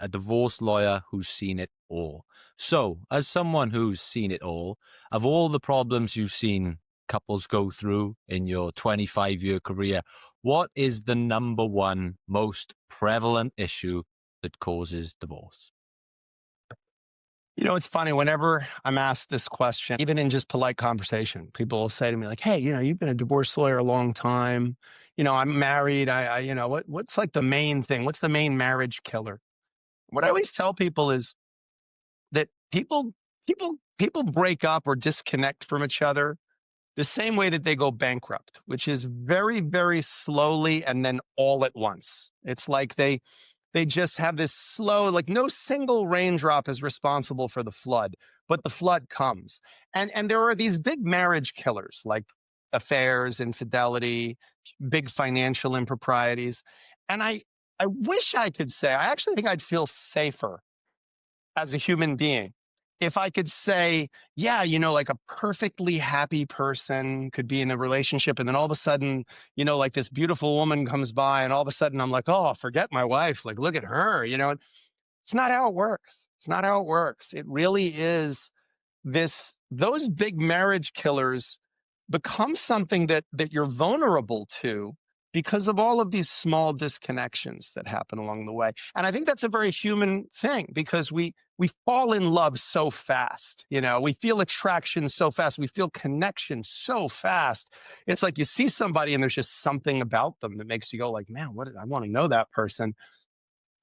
a divorce lawyer who's seen it all. So, as someone who's seen it all, of all the problems you've seen couples go through in your 25-year career, what is the number one most prevalent issue that causes divorce? It's funny. Whenever I'm asked this question, even in just polite conversation, people will say to me like, "Hey, you've been a divorce lawyer a long time. I'm married. What's like the main thing? What's the main marriage killer?" What I always tell people is that people break up or disconnect from each other the same way that they go bankrupt, which is very, very slowly and then all at once. It's like they just have this slow, like no single raindrop is responsible for the flood, but the flood comes. And there are these big marriage killers like affairs, infidelity, big financial improprieties. And I wish I could say, I actually think I'd feel safer as a human being if I could say, yeah, like a perfectly happy person could be in a relationship. And then all of a sudden, like this beautiful woman comes by and all of a sudden I'm like, oh, forget my wife. Like, look at her, it's not how it works. It's not how it works. It really is those big marriage killers become something that you're vulnerable to because of all of these small disconnections that happen along the way. And I think that's a very human thing because we fall in love so fast. We feel attraction so fast. We feel connection so fast. It's like you see somebody and there's just something about them that makes you go like, man, I want to know that person.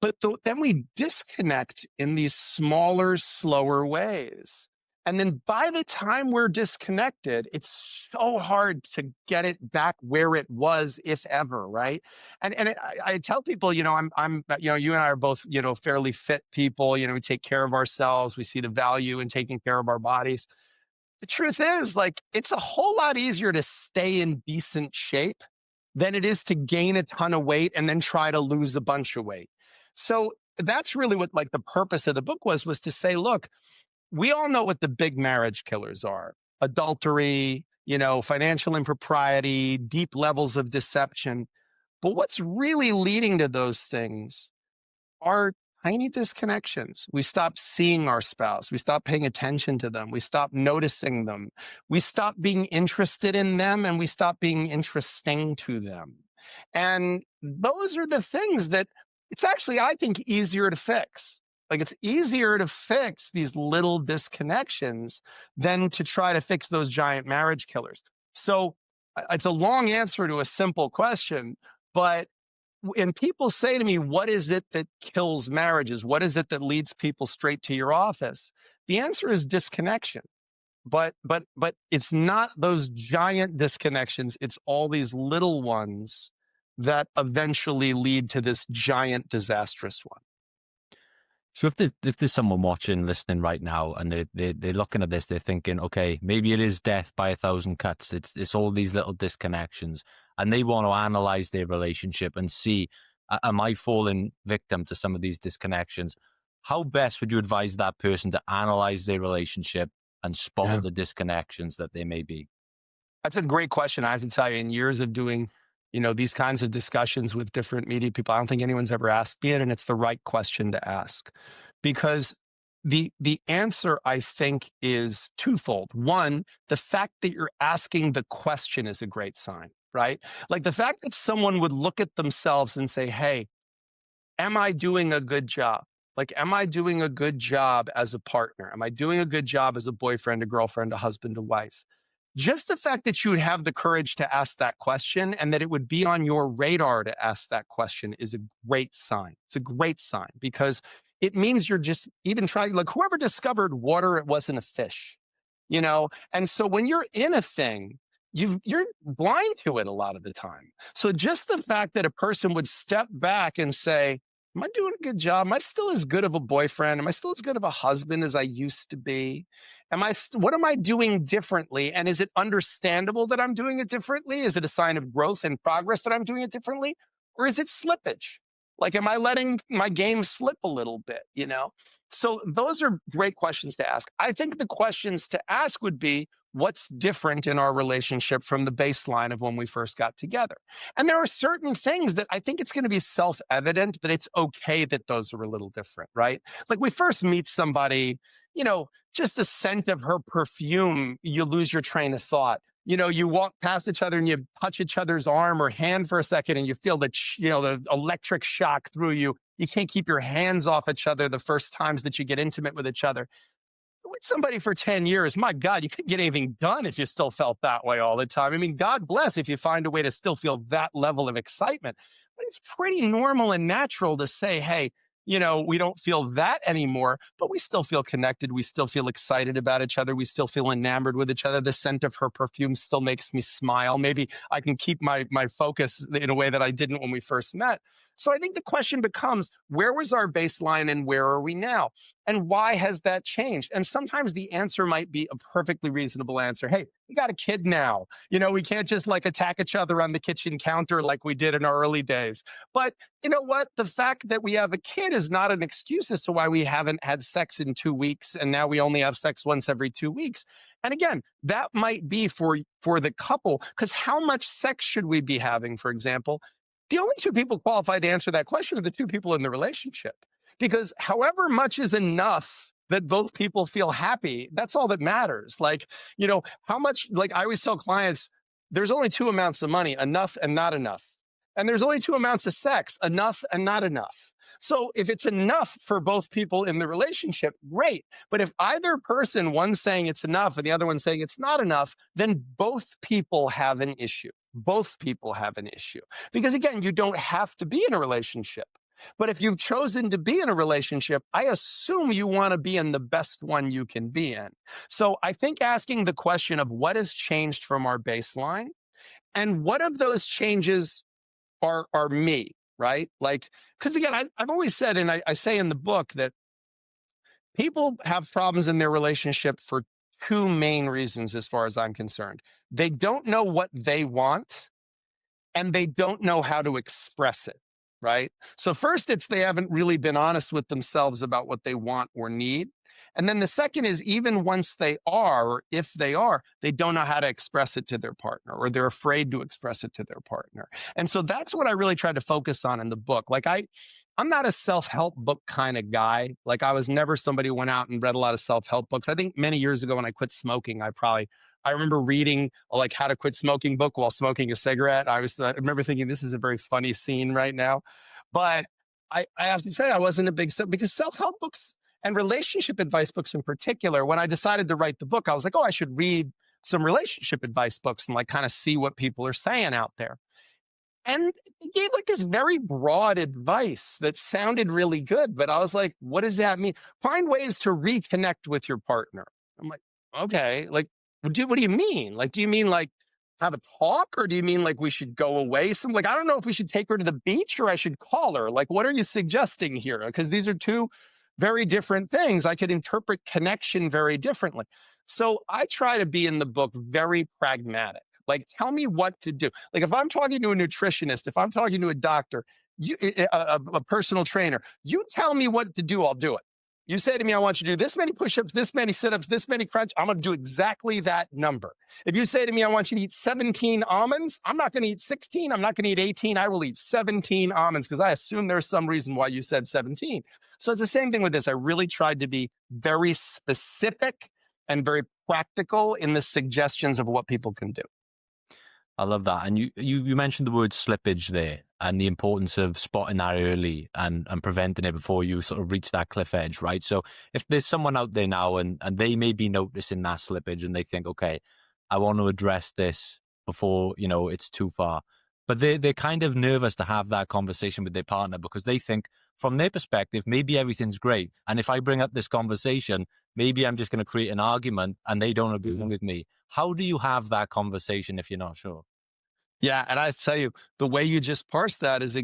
But then we disconnect in these smaller, slower ways. And then by the time we're disconnected, it's so hard to get it back where it was, if ever, right? I tell people, you and I are both, fairly fit people. We take care of ourselves. We see the value in taking care of our bodies. The truth is, like, it's a whole lot easier to stay in decent shape than it is to gain a ton of weight and then try to lose a bunch of weight. So that's really what like the purpose of the book was to say, look, we all know what the big marriage killers are: adultery, financial impropriety, deep levels of deception. But what's really leading to those things are tiny disconnections. We stop seeing our spouse. We stop paying attention to them. We stop noticing them. We stop being interested in them and we stop being interesting to them. And those are the things that it's actually, I think, easier to fix. Like it's easier to fix these little disconnections than to try to fix those giant marriage killers. So it's a long answer to a simple question, but when people say to me, what is it that kills marriages? What is it that leads people straight to your office? The answer is disconnection. But it's not those giant disconnections. It's all these little ones that eventually lead to this giant disastrous one. So if there's someone watching, listening right now, and they're looking at this, they're thinking, okay, maybe it is death by a thousand cuts. It's all these little disconnections, and they want to analyze their relationship and see, am I falling victim to some of these disconnections? How best would you advise that person to analyze their relationship and spot the disconnections that they may be? That's a great question. I have to tell you, in years of doing these kinds of discussions with different media people, I don't think anyone's ever asked me it, and it's the right question to ask. Because the answer, I think, is twofold. One, the fact that you're asking the question is a great sign, right? Like the fact that someone would look at themselves and say, hey, am I doing a good job? Like, am I doing a good job as a partner? Am I doing a good job as a boyfriend, a girlfriend, a husband, a wife? Just the fact that you would have the courage to ask that question and that it would be on your radar to ask that question is a great sign. It's a great sign because it means you're just even trying, like whoever discovered water, it wasn't a fish, And so when you're in a thing, you're blind to it a lot of the time. So just the fact that a person would step back and say, am I doing a good job? Am I still as good of a boyfriend? Am I still as good of a husband as I used to be? What am I doing differently? And is it understandable that I'm doing it differently? Is it a sign of growth and progress that I'm doing it differently? Or is it slippage? Like, am I letting my game slip a little bit, So those are great questions to ask. I think the questions to ask would be, what's different in our relationship from the baseline of when we first got together. And there are certain things that I think it's going to be self-evident that it's okay that those are a little different, right? Like we first meet somebody, just the scent of her perfume, you lose your train of thought. You walk past each other and you touch each other's arm or hand for a second and you feel the electric shock through you. You can't keep your hands off each other the first times that you get intimate with each other. With somebody for 10 years, my God, you couldn't get anything done if you still felt that way all the time. I mean, God bless if you find a way to still feel that level of excitement. But it's pretty normal and natural to say, hey, we don't feel that anymore, but we still feel connected. We still feel excited about each other. We still feel enamored with each other. The scent of her perfume still makes me smile. Maybe I can keep my focus in a way that I didn't when we first met. So I think the question becomes, where was our baseline and where are we now? And why has that changed? And sometimes the answer might be a perfectly reasonable answer. Hey, we got a kid now. We can't just like attack each other on the kitchen counter like we did in our early days. But you know what? The fact that we have a kid is not an excuse as to why we haven't had sex in 2 weeks and now we only have sex once every 2 weeks. And again, that might be for the couple, because how much sex should we be having, for example? The only two people qualified to answer that question are the two people in the relationship. Because however much is enough that both people feel happy, that's all that matters. Like, how much, like I always tell clients, there's only two amounts of money, enough and not enough. And there's only two amounts of sex, enough and not enough. So if it's enough for both people in the relationship, great. But if either person, one's saying it's enough and the other one's saying it's not enough, then both people have an issue. Both people have an issue. Because again, you don't have to be in a relationship. But if you've chosen to be in a relationship, I assume you want to be in the best one you can be in. So I think asking the question of what has changed from our baseline and what of those changes are me, right? Like, because again, I've always said, and I say in the book that people have problems in their relationship for two main reasons, as far as I'm concerned. They don't know what they want, and they don't know how to express it, right? So first, it's they haven't really been honest with themselves about what they want or need. And then the second is even once they are, or if they are, they don't know how to express it to their partner, or they're afraid to express it to their partner. And so that's what I really tried to focus on in the book. Like I'm not a self-help book kind of guy. Like I was never somebody who went out and read a lot of self-help books. I think many years ago when I quit smoking, I remember reading like How to Quit Smoking book while smoking a cigarette. I remember thinking this is a very funny scene right now. But I have to say I wasn't a big, because self-help books and relationship advice books in particular, when I decided to write the book, I was like, oh, I should read some relationship advice books and like kind of see what people are saying out there. And he gave like this very broad advice that sounded really good. But I was like, what does that mean? Find ways to reconnect with your partner. I'm like, okay, like, what do you mean? Like, do you mean like have a talk, or do you mean like we should go away? Some like, I don't know if we should take her to the beach or I should call her. Like, what are you suggesting here? Because these are two very different things. I could interpret connection very differently. So I try to be in the book very pragmatic. Like, tell me what to do. Like, if I'm talking to a nutritionist, if I'm talking to a doctor, a personal trainer, you tell me what to do, I'll do it. You say to me, I want you to do this many push-ups, this many sit-ups, this many crunch, I'm going to do exactly that number. If you say to me, I want you to eat 17 almonds, I'm not going to eat 16, I'm not going to eat 18, I will eat 17 almonds because I assume there's some reason why you said 17. So it's the same thing with this. I really tried to be very specific and very practical in the suggestions of what people can do. I love that. And you mentioned the word slippage there and the importance of spotting that early and preventing it before you sort of reach that cliff edge, right? So if there's someone out there now and they may be noticing that slippage and they think, okay, I want to address this before, it's too far. But they're kind of nervous to have that conversation with their partner because they think from their perspective, maybe everything's great. And if I bring up this conversation, maybe I'm just going to create an argument and they don't agree with me. How do you have that conversation if you're not sure? Yeah. And I tell you, the way you just parsed that is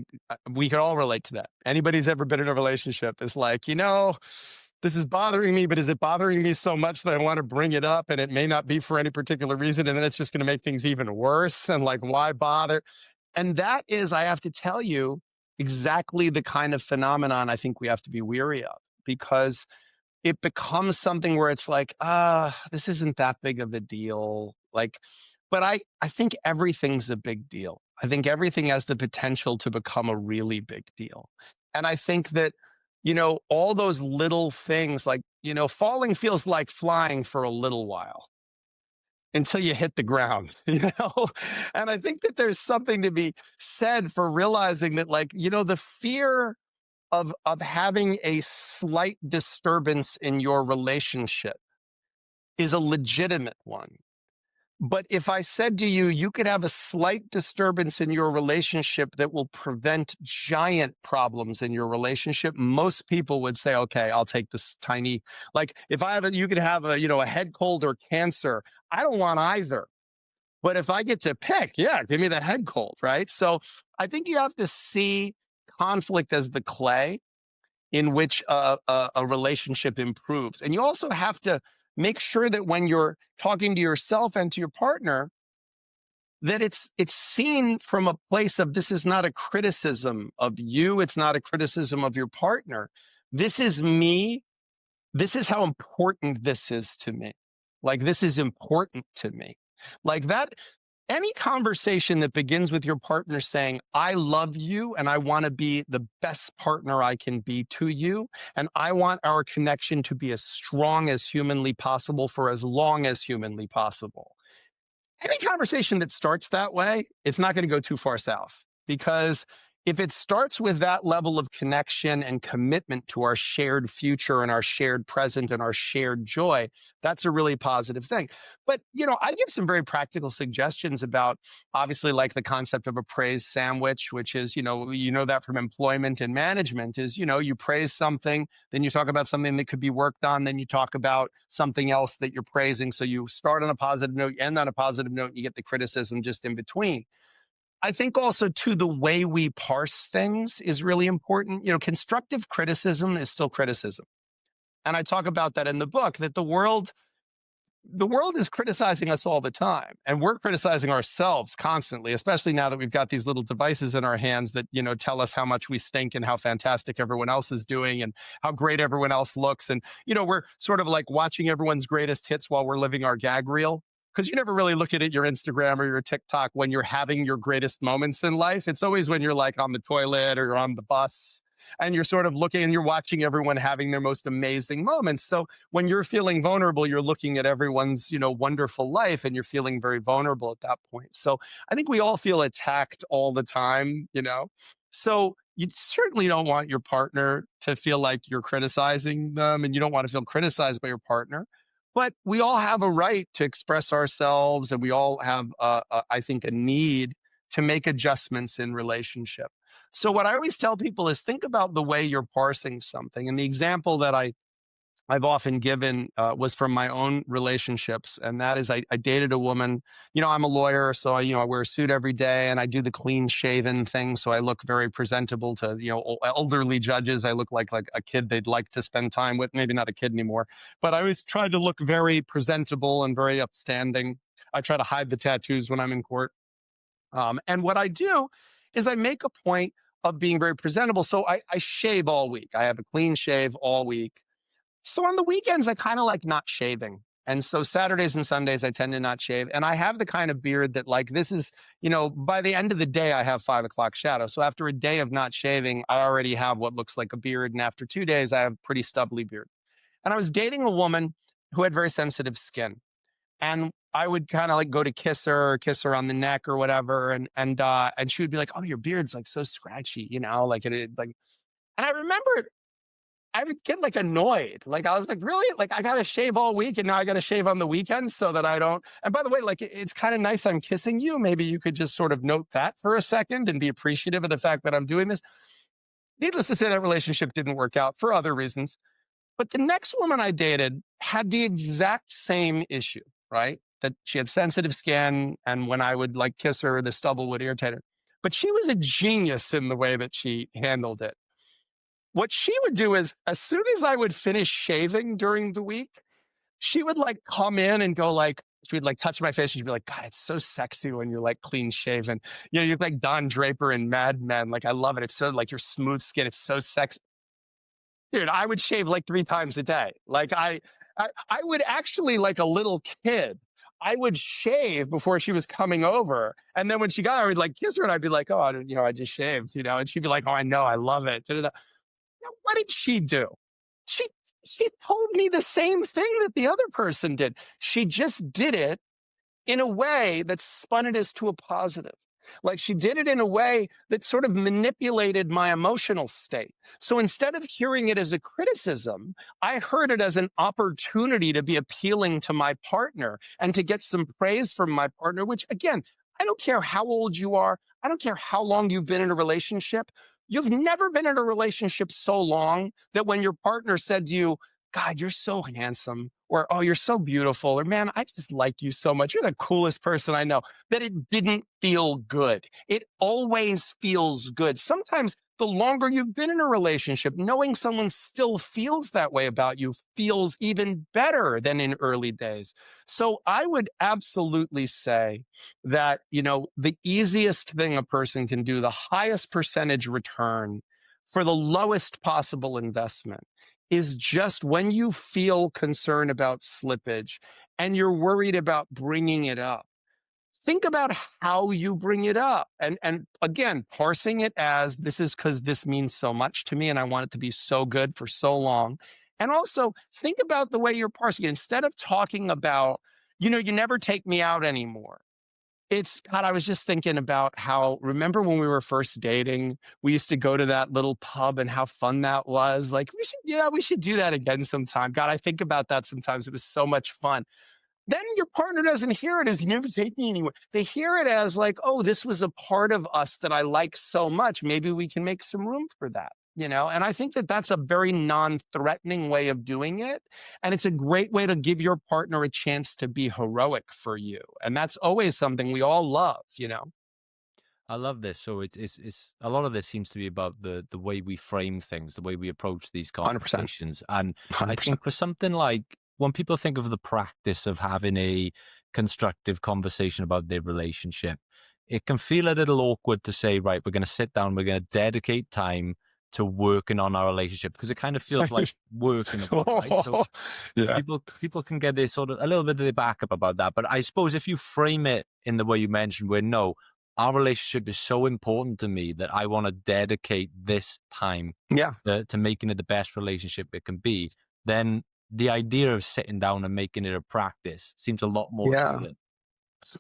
we can all relate to that. Anybody who's ever been in a relationship is like, this is bothering me, but is it bothering me so much that I want to bring it up? And it may not be for any particular reason. And then it's just going to make things even worse. And like, why bother? And that is, I have to tell you, exactly the kind of phenomenon I think we have to be weary of, because it becomes something where it's like, this isn't that big of a deal. Like, but I think everything's a big deal. I think everything has the potential to become a really big deal. And I think that, all those little things like, falling feels like flying for a little while until you hit the ground, And I think that there's something to be said for realizing that, like, the fear of having a slight disturbance in your relationship is a legitimate one. But if I said to you, you could have a slight disturbance in your relationship that will prevent giant problems in your relationship, most people would say, okay, I'll take this tiny, like if you could have a head cold or cancer. I don't want either. But if I get to pick, yeah, give me the head cold, right? So I think you have to see conflict as the clay in which a relationship improves. And you also have to make sure that when you're talking to yourself and to your partner, that it's seen from a place of, this is not a criticism of you. It's not a criticism of your partner. This is me. This is how important this is to me. Like, this is important to me. Like that, any conversation that begins with your partner saying, I love you and I want to be the best partner I can be to you. And I want our connection to be as strong as humanly possible for as long as humanly possible. Any conversation that starts that way, it's not going to go too far south, because if it starts with that level of connection and commitment to our shared future and our shared present and our shared joy, that's a really positive thing. But, I give some very practical suggestions about, obviously, like the concept of a praise sandwich, which is, that from employment and management is, you praise something, then you talk about something that could be worked on, then you talk about something else that you're praising. So you start on a positive note, you end on a positive note, and you get the criticism just in between. I think also, too, the way we parse things is really important. Constructive criticism is still criticism. And I talk about that in the book, that the world is criticizing us all the time, and we're criticizing ourselves constantly, especially now that we've got these little devices in our hands that, tell us how much we stink and how fantastic everyone else is doing and how great everyone else looks. And, we're sort of like watching everyone's greatest hits while we're living our gag reel. Because you never really look at your Instagram or your TikTok when you're having your greatest moments in life. It's always when you're like on the toilet or you're on the bus and you're sort of looking and you're watching everyone having their most amazing moments. So when you're feeling vulnerable, you're looking at everyone's, wonderful life, and you're feeling very vulnerable at that point. So I think we all feel attacked all the time. So you certainly don't want your partner to feel like you're criticizing them, and you don't want to feel criticized by your partner. But we all have a right to express ourselves, and we all have, I think, a need to make adjustments in relationship. So what I always tell people is, think about the way you're parsing something. And the example that I've often given was from my own relationships. And that is, I dated a woman, I'm a lawyer. So I wear a suit every day, and I do the clean shaven thing. So I look very presentable to, elderly judges. I look like a kid they'd like to spend time with, maybe not a kid anymore, but I always try to look very presentable and very upstanding. I try to hide the tattoos when I'm in court. And what I do is I make a point of being very presentable. So I shave all week. I have a clean shave all week. So on the weekends, I kind of like not shaving. And so Saturdays and Sundays, I tend to not shave. And I have the kind of beard that, like, this is, by the end of the day, I have 5 o'clock shadow. So after a day of not shaving, I already have what looks like a beard. And after 2 days, I have a pretty stubbly beard. And I was dating a woman who had very sensitive skin. And I would kind of like go to kiss her on the neck or whatever. And she would be like, oh, your beard's like so scratchy, like like, and I remember I would get like annoyed. Like, I was like, really? Like, I got to shave all week and now I got to shave on the weekends so that I don't. And by the way, like, it's kind of nice I'm kissing you. Maybe you could just sort of note that for a second and be appreciative of the fact that I'm doing this. Needless to say, that relationship didn't work out for other reasons. But the next woman I dated had the exact same issue, right? That she had sensitive skin. And when I would like kiss her, the stubble would irritate her. But she was a genius in the way that she handled it. What she would do is, as soon as I would finish shaving during the week, she would like come in and go like, she would like touch my face. She'd be like, God, it's so sexy when you're like clean shaven. You look like Don Draper in Mad Men. Like, I love it. It's so like your smooth skin. It's so sexy. Dude, I would shave like 3 times a day. Like I would actually, like a little kid, I would shave before she was coming over. And then when she got, I would like kiss her and I'd be like, oh, I just shaved, and she'd be like, oh, I know, I love it. Da, da, da. Now, what did she do? She she told me the same thing that the other person did. She just did it in a way that spun it as to a positive. Like she did it in a way that sort of manipulated my emotional state. So instead of hearing it as a criticism, I heard it as an opportunity to be appealing to my partner and to get some praise from my partner, which again, I don't care how old you are. I don't care how long you've been in a relationship. You've never been in a relationship so long that when your partner said to you, God, you're so handsome, or oh, you're so beautiful, or man, I just like you so much. You're the coolest person I know, that it didn't feel good. It always feels good. Sometimes the longer you've been in a relationship, knowing someone still feels that way about you feels even better than in early days. So I would absolutely say that, the easiest thing a person can do, the highest percentage return for the lowest possible investment is just when you feel concern about slippage and you're worried about bringing it up, think about how you bring it up. And again, parsing it as this is because this means so much to me and I want it to be so good for so long. And also think about the way you're parsing it. Instead of talking about, you never take me out anymore. It's God, I was just thinking about how, remember when we were first dating, we used to go to that little pub and how fun that was. Like, we should do that again sometime. God, I think about that sometimes. It was so much fun. Then your partner doesn't hear it as you never take me anywhere. They hear it as like, oh, this was a part of us that I like so much. Maybe we can make some room for that. And I think that that's a very non-threatening way of doing it. And it's a great way to give your partner a chance to be heroic for you. And that's always something we all love. I love this. So it's a lot of this seems to be about the way we frame things, the way we approach these 100%. conversations. And I 100%. think for something like when people think of the practice of having a constructive conversation about their relationship, it can feel a little awkward to say, right, we're going to sit down, we're going to dedicate time to working on our relationship, because it kind of feels like working upon it, right? So Yeah. people can get this sort of a little bit of the backup about that. But I suppose if you frame it in the way you mentioned, where no, our relationship is so important to me that I want to dedicate this time Yeah. to making it the best relationship it can be, then the idea of sitting down and making it a practice seems a lot more Yeah. appealing.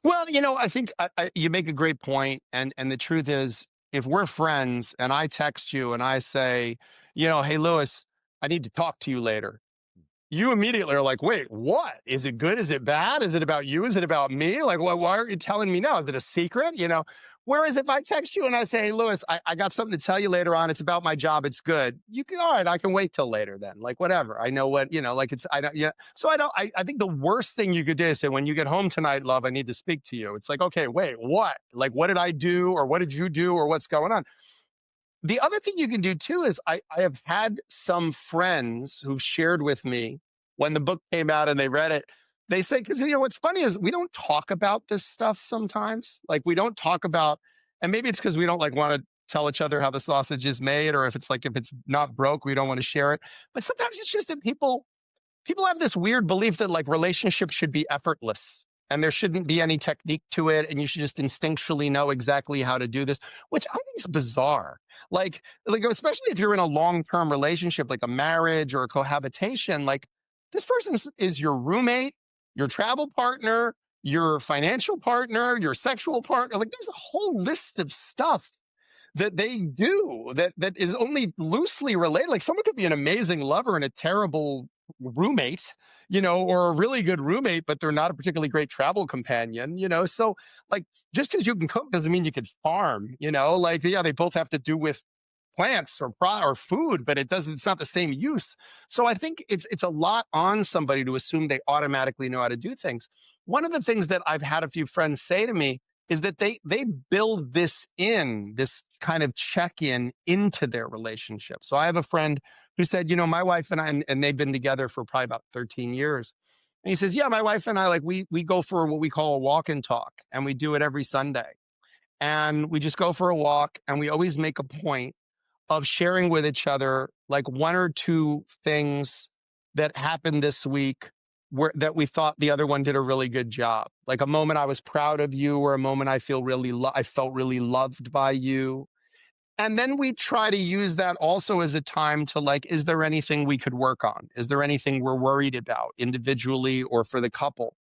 Well, I think you make a great point, and the truth is, if we're friends and I text you and I say, hey Lewis, I need to talk to you later, you immediately are like, wait, what? Is it good? Is it bad? Is it about you? Is it about me? Like, why aren't you telling me now? Is it a secret? Whereas if I text you and I say, hey, Lewis, I got something to tell you later on. It's about my job. It's good. You can, all right, I can wait till later then. Like, whatever. I know what, like I don't, yeah. So I think the worst thing you could do is say, when you get home tonight, love, I need to speak to you. It's like, okay, wait, what? Like, what did I do? Or what did you do? Or what's going on? The other thing you can do too is I have had some friends who've shared with me when the book came out and they read it. They say, because what's funny is we don't talk about this stuff sometimes. Like we don't talk about, and maybe it's because we don't like want to tell each other how the sausage is made, or if it's not broke, we don't want to share it. But sometimes it's just that people have this weird belief that like relationships should be effortless and there shouldn't be any technique to it. And you should just instinctually know exactly how to do this, which I think is bizarre. Like, especially if you're in a long-term relationship, like a marriage or a cohabitation, like this person is your roommate, your travel partner, your financial partner, your sexual partner. Like there's a whole list of stuff that they do that is only loosely related. Like someone could be an amazing lover and a terrible roommate, or a really good roommate, but they're not a particularly great travel companion. So like just because you can cook doesn't mean you can farm. Like yeah, they both have to do with plants or food, but it's not the same use. So I think it's a lot on somebody to assume they automatically know how to do things. One of the things that I've had a few friends say to me is that they build this kind of check-in into their relationship. So I have a friend who said, my wife and I, and they've been together for probably about 13 years. And he says, yeah, my wife and I, like, we go for what we call a walk and talk, and we do it every Sunday. And we just go for a walk, and we always make a point of sharing with each other like one or two things that happened this week that we thought the other one did a really good job. Like a moment I was proud of you, or a moment I felt really loved by you. And then we try to use that also as a time to like, is there anything we could work on? Is there anything we're worried about individually or for the couple?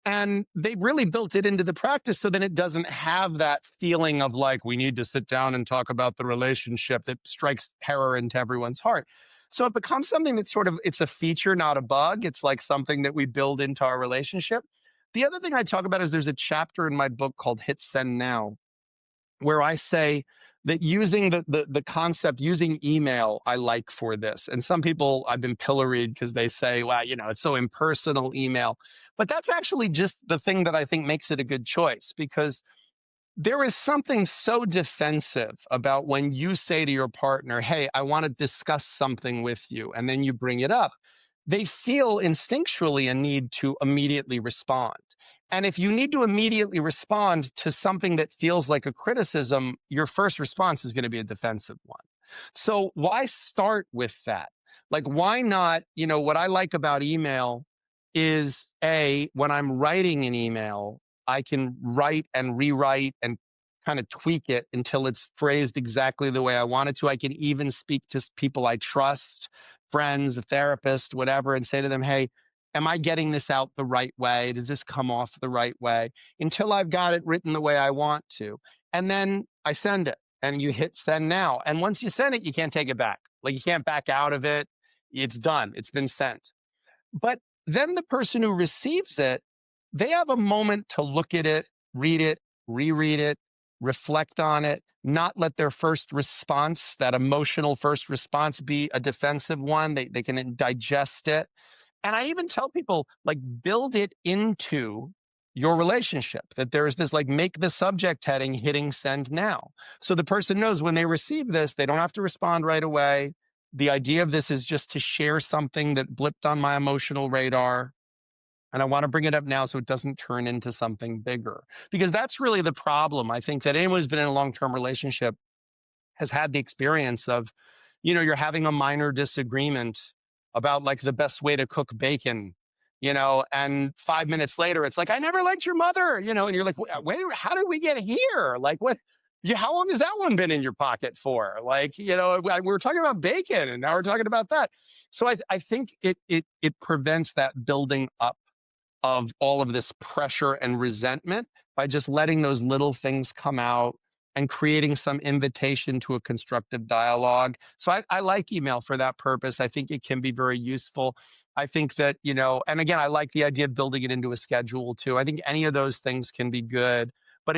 And they really built it into the practice so then it doesn't have that feeling of like, we need to sit down and talk about the relationship that strikes terror into everyone's heart. So it becomes something that's sort of, it's a feature, not a bug. It's like something that we build into our relationship. The other thing I talk about is there's a chapter in my book called Hit Send Now, where I say that using the concept, using email, I like for this. And some people I've been pilloried because they say, well, it's so impersonal email. But that's actually just the thing that I think makes it a good choice, because there is something so defensive about when you say to your partner, hey, I want to discuss something with you, and then you bring it up. They feel instinctually a need to immediately respond. And if you need to immediately respond to something that feels like a criticism, your first response is going to be a defensive one. So why start with that? Like, why not? What I like about email is when I'm writing an email, I can write and rewrite and kind of tweak it until it's phrased exactly the way I want it to. I can even speak to people I trust, friends, a therapist, whatever, and say to them, hey, am I getting this out the right way? Does this come off the right way? Until I've got it written the way I want to. And then I send it, and you hit send now. And once you send it, you can't take it back. Like, you can't back out of it. It's done. It's been sent. But then the person who receives it, they have a moment to look at it, read it, reread it, reflect on it, not let their first response, that emotional first response, be a defensive one. They can digest it. And I even tell people, like, build it into your relationship, that there's this, like, make the subject heading hitting send now. So the person knows when they receive this, they don't have to respond right away. The idea of this is just to share something that blipped on my emotional radar. And I want to bring it up now so it doesn't turn into something bigger. Because that's really the problem. I think that anyone who's been in a long-term relationship has had the experience of, you're having a minor disagreement about like the best way to cook bacon, and 5 minutes later, it's like, I never liked your mother, and you're like, wait, how did we get here? Like, what? How long has that one been in your pocket for? Like, we were talking about bacon and now we're talking about that. So I think it prevents that building up of all of this pressure and resentment by just letting those little things come out and creating some invitation to a constructive dialogue. So I like email for that purpose. I think it can be very useful. I think that, and again, I like the idea of building it into a schedule too. I think any of those things can be good, but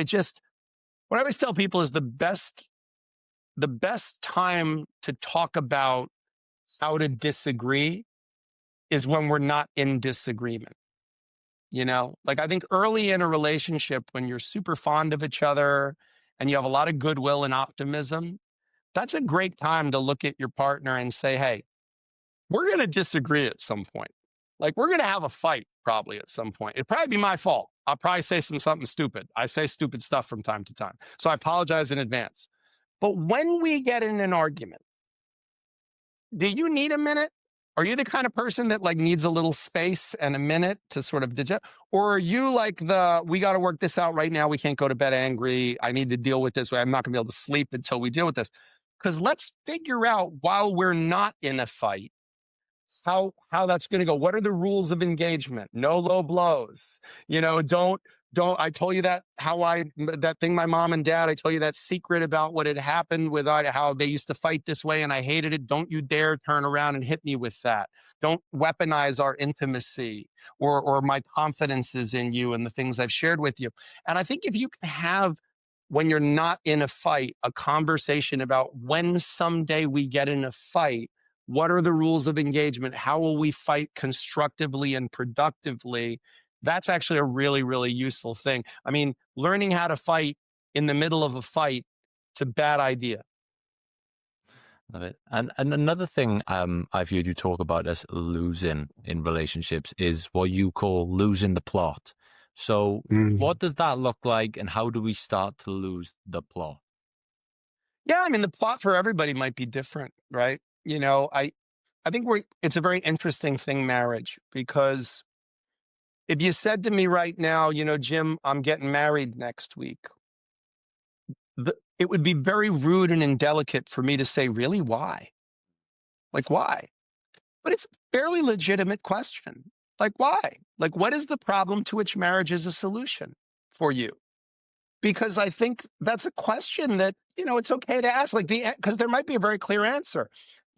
what I always tell people is the best time to talk about how to disagree is when we're not in disagreement. Like, I think early in a relationship, when you're super fond of each other and you have a lot of goodwill and optimism, that's a great time to look at your partner and say, hey, we're going to disagree at some point. Like, we're going to have a fight probably at some point. It'd probably be my fault. I'll probably say something stupid. I say stupid stuff from time to time. So I apologize in advance. But when we get in an argument, do you need a minute? Are you the kind of person that like needs a little space and a minute to sort of digest? Or are you like we got to work this out right now. We can't go to bed angry. I need to deal with this. I'm not going to be able to sleep until we deal with this. Because let's figure out, while we're not in a fight, how that's going to go. What are the rules of engagement? No low blows. Don't I told you that that thing, my mom and dad, I told you that secret about what had happened with how they used to fight this way and I hated it. Don't you dare turn around and hit me with that. Don't weaponize our intimacy or my confidences in you and the things I've shared with you. And I think if you can have, when you're not in a fight, a conversation about when someday we get in a fight, what are the rules of engagement? How will we fight constructively and productively? That's actually a really, really useful thing. I mean, learning how to fight in the middle of a fight, it's a bad idea. Love it. And another thing I've heard you talk about as losing in relationships is what you call losing the plot. So what does that look like, and how do we start to lose the plot? Yeah, I mean, the plot for everybody might be different, right? I think it's a very interesting thing, marriage, because if you said to me right now, Jim, I'm getting married next week, it would be very rude and indelicate for me to say, really, why? Like, why? But it's a fairly legitimate question. Like, why? Like, what is the problem to which marriage is a solution for you? Because I think that's a question that, it's okay to ask, like because there might be a very clear answer.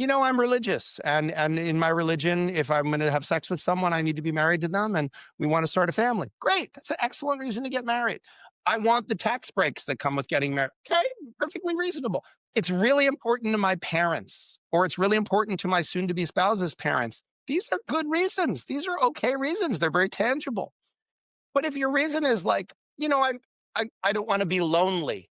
I'm religious, and in my religion, if I'm going to have sex with someone, I need to be married to them, and we want to start a family. Great. That's an excellent reason to get married. I want the tax breaks that come with getting married. Okay, perfectly reasonable. It's really important to my parents, or it's really important to my soon to be spouse's parents. These are good reasons. These are okay reasons. They're very tangible. But if your reason is like, I don't want to be lonely,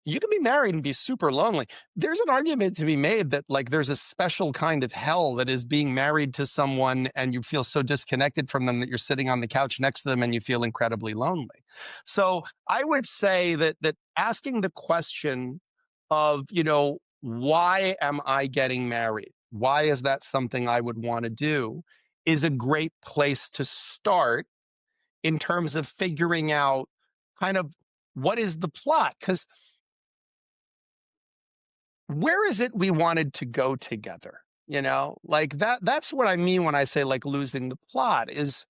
you can be married and be super lonely. There's an argument to be made that like there's a special kind of hell that is being married to someone and you feel so disconnected from them that you're sitting on the couch next to them and you feel incredibly lonely. So I would say that asking the question of, why am I getting married? Why is that something I would want to do? Is a great place to start in terms of figuring out kind of what is the plot? Because where is it we wanted to go together? Like that's what I mean when I say like losing the plot is,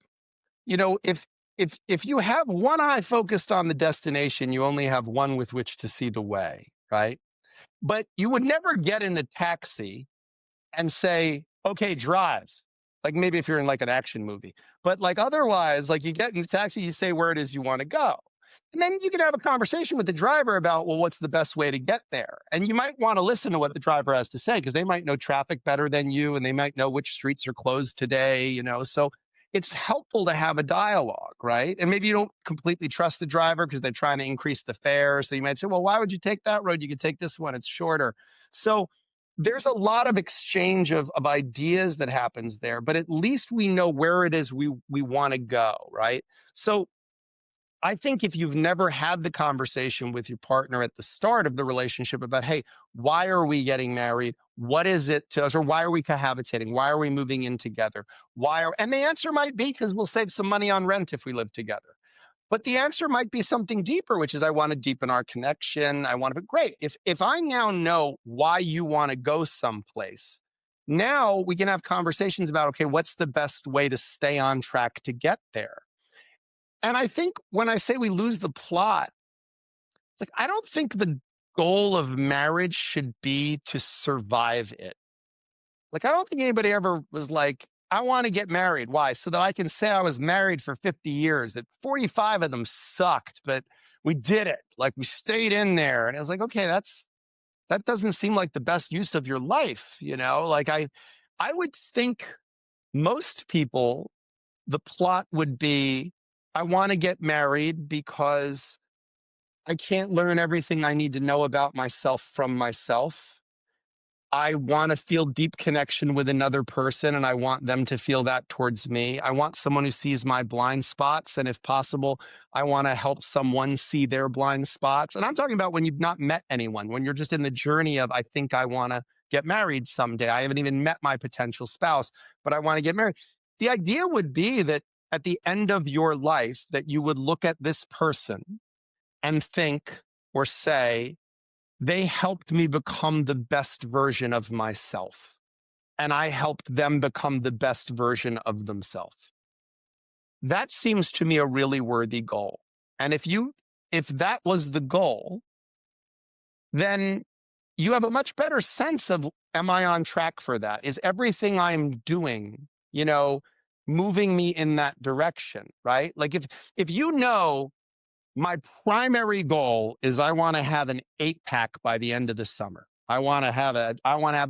if you have one eye focused on the destination, you only have one with which to see the way, right? But you would never get in a taxi and say, okay, drive. Like maybe if you're in like an action movie, but like otherwise, like you get in a taxi, you say where it is you want to go. And then you can have a conversation with the driver about, well, what's the best way to get there? And you might want to listen to what the driver has to say because they might know traffic better than you and they might know which streets are closed today, So it's helpful to have a dialogue, right? And maybe you don't completely trust the driver because they're trying to increase the fare. So you might say, well, why would you take that road? You could take this one, it's shorter. So there's a lot of exchange of ideas that happens there, but at least we know where it is we want to go, right? So I think if you've never had the conversation with your partner at the start of the relationship about, hey, why are we getting married? What is it to us? Or why are we cohabitating? Why are we moving in together? And the answer might be because we'll save some money on rent if we live together. But the answer might be something deeper, which is I want to deepen our connection. I want to be great. If I now know why you want to go someplace, now we can have conversations about, okay, what's the best way to stay on track to get there? And I think when I say we lose the plot, it's like, I don't think the goal of marriage should be to survive it. Like, I don't think anybody ever was like, I want to get married. Why? So that I can say I was married for 50 years, that 45 of them sucked, but we did it. Like, we stayed in there. And I was like, okay, that doesn't seem like the best use of your life. Like I would think most people, the plot would be, I want to get married because I can't learn everything I need to know about myself from myself. I want to feel deep connection with another person and I want them to feel that towards me. I want someone who sees my blind spots. And if possible, I want to help someone see their blind spots. And I'm talking about when you've not met anyone, when you're just in the journey of, I think I want to get married someday. I haven't even met my potential spouse, but I want to get married. The idea would be that at the end of your life, that you would look at this person and think or say, they helped me become the best version of myself. And I helped them become the best version of themselves. That seems to me a really worthy goal. And if that was the goal, then you have a much better sense of, am I on track for that? Is everything I'm doing, moving me in that direction, right? Like if my primary goal is I want to have an 8-pack by the end of the summer. I want to have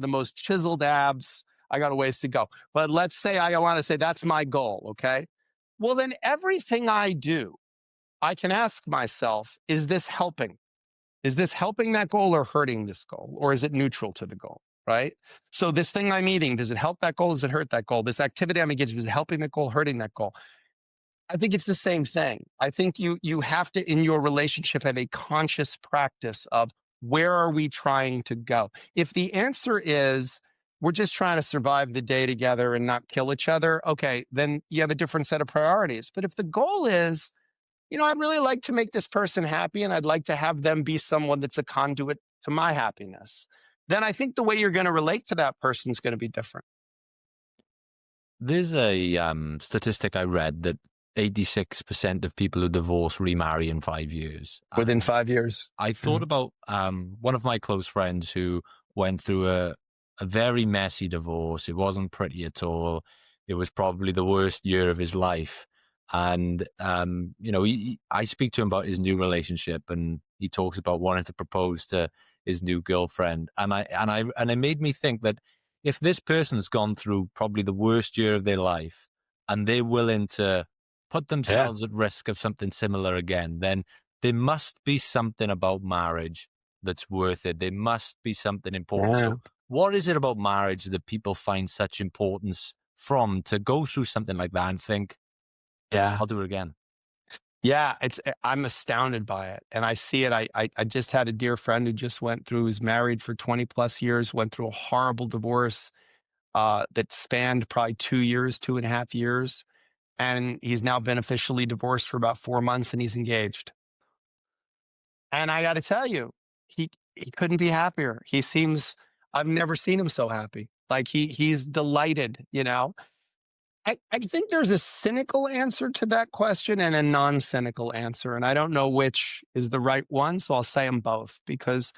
the most chiseled abs. I got a ways to go. But let's say I want to say that's my goal, okay? Well, then everything I do, I can ask myself, is this helping? Is this helping that goal or hurting this goal? Or is it neutral to the goal, right? So this thing I'm eating, does it help that goal? Does it hurt that goal? This activity I'm engaged in, is it helping that goal, hurting that goal? I think it's the same thing. I think you have to, in your relationship, have a conscious practice of, where are we trying to go? If the answer is we're just trying to survive the day together and not kill each other, okay, then you have a different set of priorities. But if the goal is, I'd really like to make this person happy and I'd like to have them be someone that's a conduit to my happiness, then I think the way you're going to relate to that person is going to be different. There's a statistic I read that 86% of people who divorce remarry in 5 years. Within 5 years. I thought about one of my close friends who went through a very messy divorce. It wasn't pretty at all. It was probably the worst year of his life. And, I speak to him about his new relationship, and he talks about wanting to propose to his new girlfriend. And it made me think that if this person's gone through probably the worst year of their life and they're willing to put themselves at risk of something similar again, then there must be something about marriage that's worth it. There must be something important. So what is it about marriage that people find such importance from to go through something like that and think, I'll do it again? Yeah, I'm astounded by it. And I see it. I just had a dear friend who's married for 20 plus years, went through a horrible divorce that spanned probably 2 years, 2.5 years. And he's now been officially divorced for about 4 months and he's engaged. And I got to tell you, he couldn't be happier. I've never seen him so happy. Like he's delighted, I think there's a cynical answer to that question and a non-cynical answer. And I don't know which is the right one. So I'll say them both because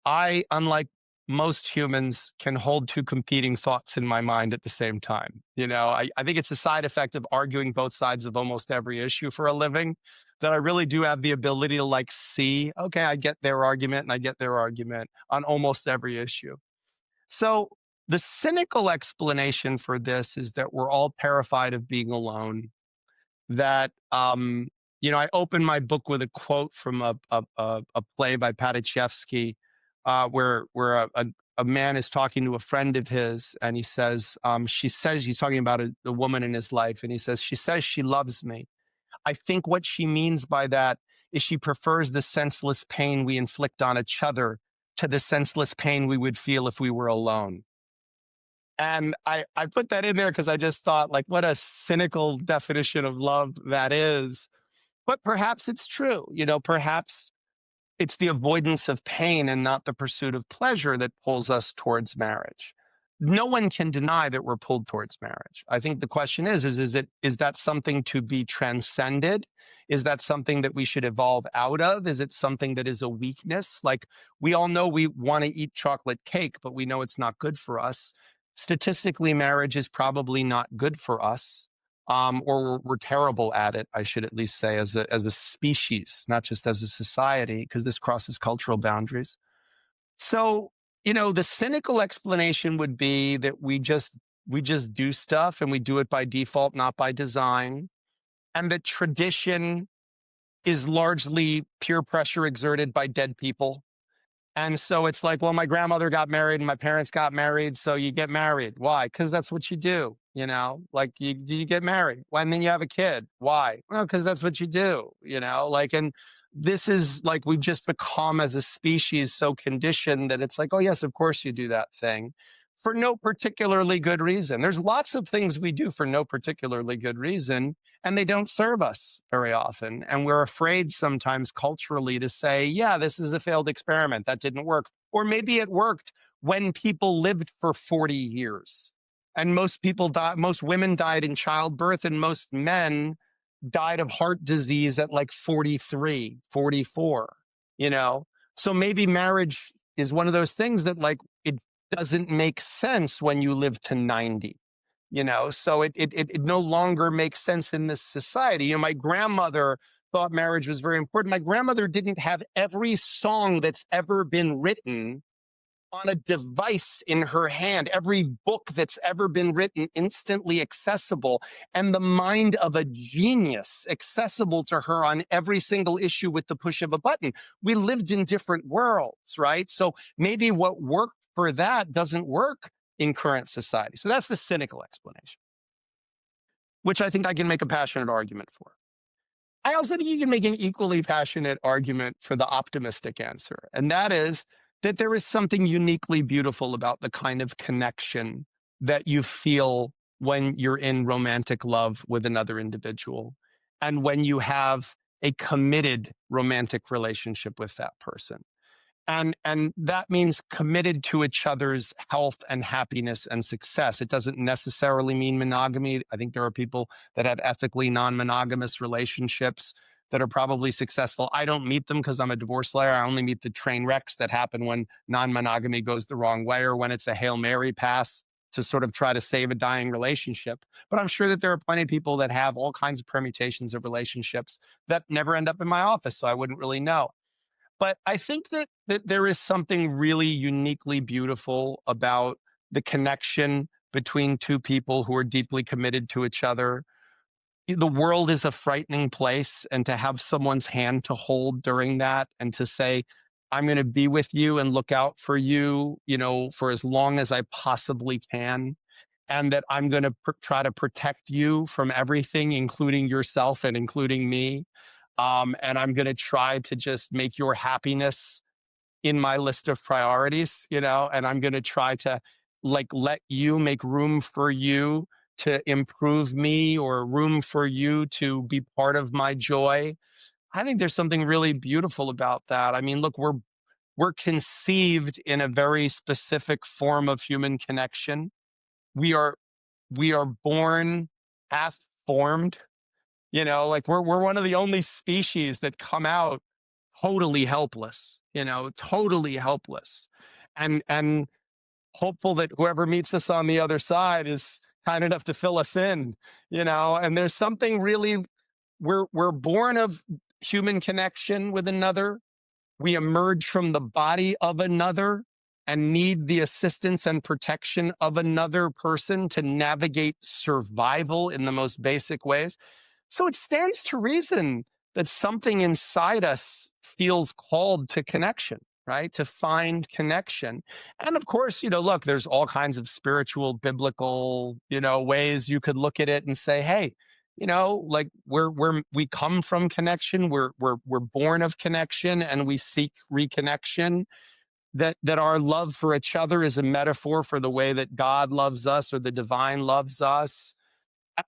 I, unlike most humans, can hold two competing thoughts in my mind at the same time. I think it's a side effect of arguing both sides of almost every issue for a living that I really do have the ability to see, okay, I get their argument and I get their argument on almost every issue. So the cynical explanation for this is that we're all terrified of being alone. That I open my book with a quote from a play by Padachevsky, where a man is talking to a friend of his, and he says, she says he's talking about the woman in his life, and he says, she says she loves me. I think what she means by that is she prefers the senseless pain we inflict on each other to the senseless pain we would feel if we were alone. And I put that in there because I just thought, what a cynical definition of love that is. But perhaps it's true. Perhaps it's the avoidance of pain and not the pursuit of pleasure that pulls us towards marriage. No one can deny that we're pulled towards marriage. I think the question is that something to be transcended? Is that something that we should evolve out of? Is it something that is a weakness? We all know we want to eat chocolate cake, but we know it's not good for us. Statistically, marriage is probably not good for us, or we're terrible at it, I should at least say, as a species, not just as a society, because this crosses cultural boundaries. So, the cynical explanation would be that we just do stuff and we do it by default, not by design, and that tradition is largely peer pressure exerted by dead people. And so it's well, my grandmother got married and my parents got married. So you get married. Why? Because that's what you do. You get married. And then you have a kid. Why? Well, because that's what you do, and this is we've just become as a species so conditioned that it's oh, yes, of course you do that thing for no particularly good reason. There's lots of things we do for no particularly good reason, and they don't serve us very often. And we're afraid sometimes culturally to say, yeah, this is a failed experiment. That didn't work. Or maybe it worked when people lived for 40 years. And most women died in childbirth, and most men died of heart disease at 43, 44, So maybe marriage is one of those things that it doesn't make sense when you live to 90. So it no longer makes sense in this society. My grandmother thought marriage was very important. My grandmother didn't have every song that's ever been written on a device in her hand, every book that's ever been written instantly accessible, and the mind of a genius accessible to her on every single issue with the push of a button. We lived in different worlds, right? So maybe what worked for that doesn't work in current society. So that's the cynical explanation, which I think I can make a passionate argument for. I also think you can make an equally passionate argument for the optimistic answer. And that is that there is something uniquely beautiful about the kind of connection that you feel when you're in romantic love with another individual and when you have a committed romantic relationship with that person. And that means committed to each other's health and happiness and success. It doesn't necessarily mean monogamy. I think there are people that have ethically non-monogamous relationships that are probably successful. I don't meet them because I'm a divorce lawyer. I only meet the train wrecks that happen when non-monogamy goes the wrong way or when it's a Hail Mary pass to sort of try to save a dying relationship. But I'm sure that there are plenty of people that have all kinds of permutations of relationships that never end up in my office, so I wouldn't really know. But I think that there is something really uniquely beautiful about the connection between two people who are deeply committed to each other. The world is a frightening place, and to have someone's hand to hold during that and to say, I'm going to be with you and look out for you, for as long as I possibly can, and that I'm going to try to protect you from everything, including yourself and including me. And I'm going to try to just make your happiness in my list of priorities, and I'm going to try to let you make room for you to improve me or room for you to be part of my joy. I think there's something really beautiful about that. I mean, look, we're conceived in a very specific form of human connection. We are born half formed, like we're one of the only species that come out totally helpless, totally helpless. And hopeful that whoever meets us on the other side is kind enough to fill us in, and there's something really, we're born of human connection with another. We emerge from the body of another and need the assistance and protection of another person to navigate survival in the most basic ways. So it stands to reason that something inside us feels called to connection, right? To find connection. And of course, look, there's all kinds of spiritual, biblical, ways you could look at it and say, hey, like we come from connection. We're born of connection and we seek reconnection. That our love for each other is a metaphor for the way that God loves us or the divine loves us.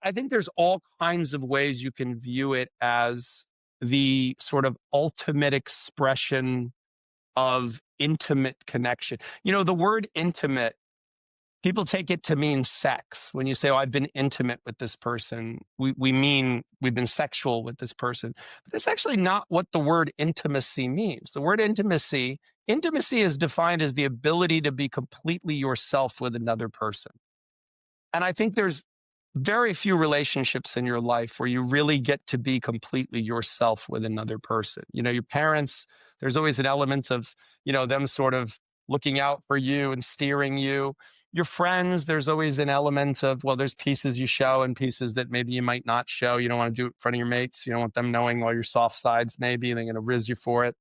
I think there's all kinds of ways you can view it as the sort of ultimate expression of intimate connection. The word intimate, people take it to mean sex. When you say, oh, I've been intimate with this person, we mean we've been sexual with this person. But that's actually not what the word intimacy means. The word intimacy is defined as the ability to be completely yourself with another person. And I think there's very few relationships in your life where you really get to be completely yourself with another person. Your parents, there's always an element of, them sort of looking out for you and steering you. Your friends, there's always an element of, well, there's pieces you show and pieces that maybe you might not show. You don't want to do it in front of your mates. You don't want them knowing all your soft sides, maybe. They're going to riz you for it.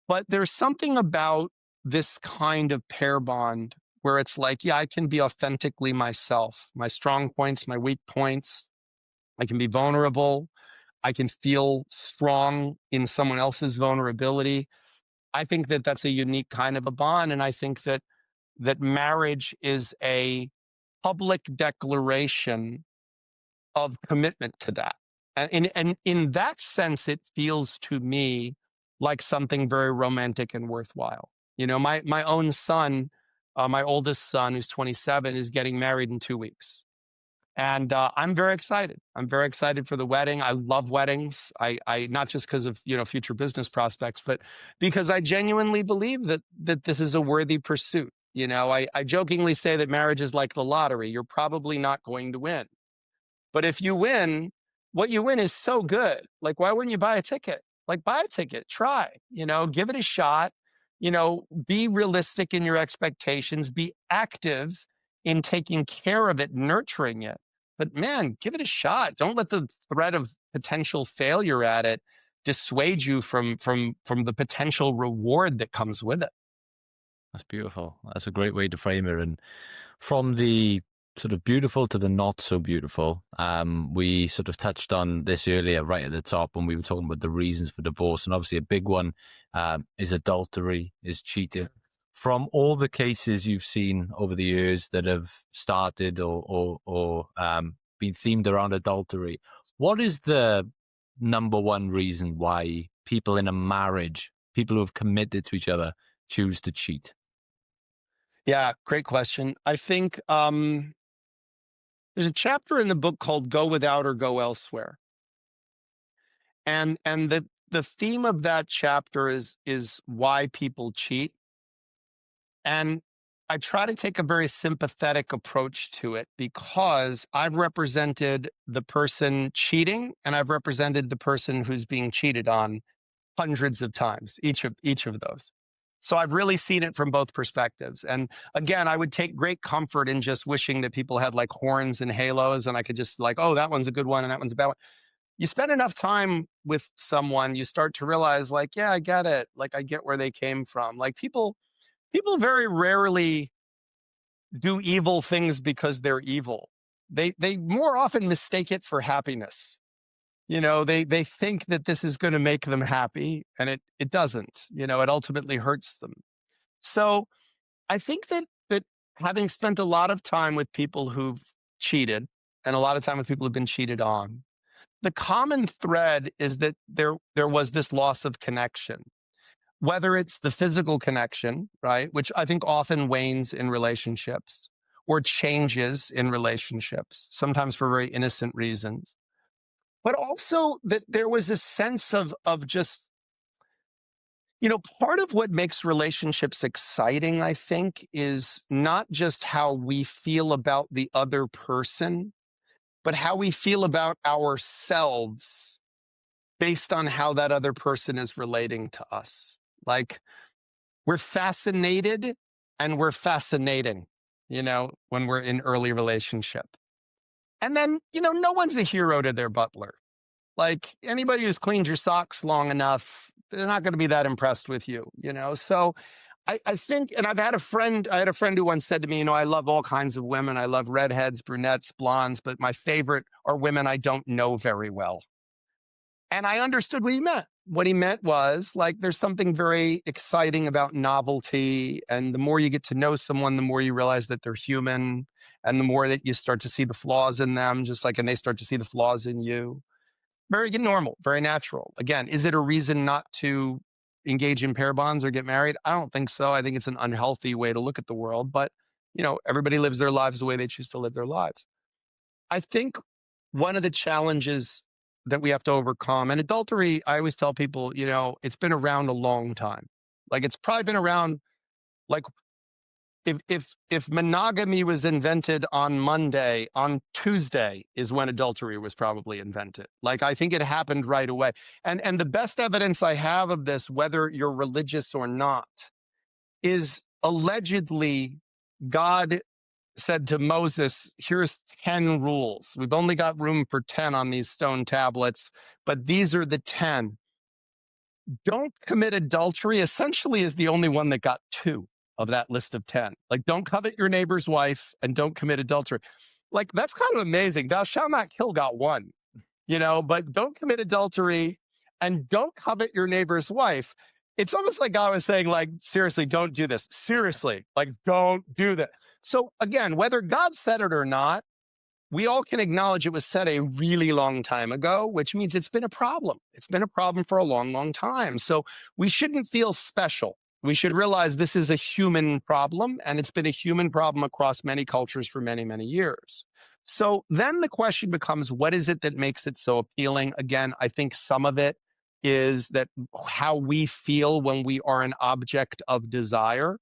But there's something about this kind of pair bond where it's like, yeah, I can be authentically myself, my strong points, my weak points. I can be vulnerable. I can feel strong in someone else's vulnerability. I think that that's a unique kind of a bond. And I think that marriage is a public declaration of commitment to that. And in that sense, it feels to me like something very romantic and worthwhile. My own son, my oldest son, who's 27, is getting married in 2 weeks. And I'm very excited. I'm very excited for the wedding. I love weddings. I not just because of future business prospects, but because I genuinely believe that this is a worthy pursuit. I jokingly say that marriage is like the lottery. You're probably not going to win. But if you win, what you win is so good. Like, why wouldn't you buy a ticket? Like, buy a ticket, try, give it a shot, be realistic in your expectations, be active in taking care of it, nurturing it. But man, give it a shot. Don't let the threat of potential failure at it dissuade you from the potential reward that comes with it. That's beautiful. That's a great way to frame it. And from the sort of beautiful to the not so beautiful. We sort of touched on this earlier, right at the top, when we were talking about the reasons for divorce, and obviously a big one is adultery, is cheating. From all the cases you've seen over the years that have started or been themed around adultery, what is the number one reason why people in a marriage, people who have committed to each other, choose to cheat? Yeah, great question. I think there's a chapter in the book called "Go Without or Go Elsewhere," and the theme of that chapter is why people cheat. And I try to take a very sympathetic approach to it because I've represented the person cheating and I've represented the person who's being cheated on hundreds of times, each of those. So I've really seen it from both perspectives. And again, I would take great comfort in just wishing that people had like horns and halos and I could just like, oh, that one's a good one and that one's a bad one. You spend enough time with someone, you start to realize like, yeah, I get it. Like I get where they came from. Like people very rarely do evil things because they're evil. They more often mistake it for happiness. You know, they think that this is going to make them happy and it doesn't. You know, it ultimately hurts them. So I think that having spent a lot of time with people who've cheated and a lot of time with people who've been cheated on, the common thread is that there was this loss of connection. Whether it's the physical connection, right, which I think often wanes in relationships or changes in relationships, sometimes for very innocent reasons, but also that there was a sense of just, you know, part of what makes relationships exciting, I think, is not just how we feel about the other person, but how we feel about ourselves based on how that other person is relating to us. Like, we're fascinated and we're fascinating, you know, when we're in early relationship. And then, you know, no one's a hero to their butler. Like anybody who's cleaned your socks long enough, they're not going to be that impressed with you, you know? So I think, and I had a friend who once said to me, you know, I love all kinds of women. I love redheads, brunettes, blondes, but my favorite are women I don't know very well. And I understood what he meant. What he meant was like, there's something very exciting about novelty. And the more you get to know someone, the more you realize that they're human. And the more that you start to see the flaws in them, just like, and they start to see the flaws in you. Very normal, very natural. Again, is it a reason not to engage in pair bonds or get married? I don't think so. I think it's an unhealthy way to look at the world. But, you know, everybody lives their lives the way they choose to live their lives. I think one of the challenges that we have to overcome, and adultery, I always tell people, you know, it's been around a long time. Like it's probably been around, like if monogamy was invented on Monday, on Tuesday is when adultery was probably invented. Like I think it happened right away. And the best evidence I have of this, whether you're religious or not, is allegedly God said to Moses, here's 10 rules. We've only got room for 10 on these stone tablets, but these are the 10. Don't commit adultery essentially is the only one that got two of that list of 10. Like, don't covet your neighbor's wife and don't commit adultery. Like, that's kind of amazing. Thou shalt not kill got one, you know, but don't commit adultery and don't covet your neighbor's wife. It's almost like God was saying, like, seriously, don't do this. Seriously, like, don't do that. So again, whether God said it or not, we all can acknowledge it was said a really long time ago, which means it's been a problem. It's been a problem for a long, long time. So we shouldn't feel special. We should realize this is a human problem, and it's been a human problem across many cultures for many, many years. So then the question becomes, what is it that makes it so appealing? Again, I think some of it is that how we feel when we are an object of desire.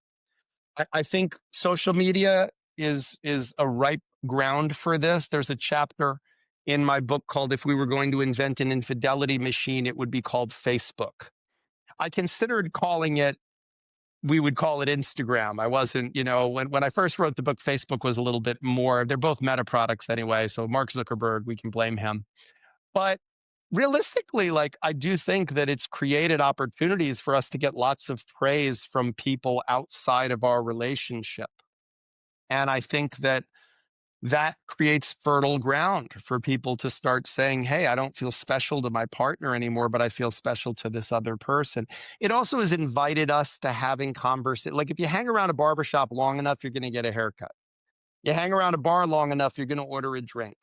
I think social media is a ripe ground for this. There's a chapter in my book called If We Were Going to Invent an Infidelity Machine, it would be called Facebook. I considered calling it, we would call it Instagram. I wasn't, you know, when I first wrote the book, Facebook was a little bit more, they're both meta products anyway. So Mark Zuckerberg, we can blame him. But realistically, like I do think that it's created opportunities for us to get lots of praise from people outside of our relationship. And I think that that creates fertile ground for people to start saying, hey, I don't feel special to my partner anymore, but I feel special to this other person. It also has invited us to having conversations. Like if you hang around a barbershop long enough, you're going to get a haircut. You hang around a bar long enough, you're going to order a drink.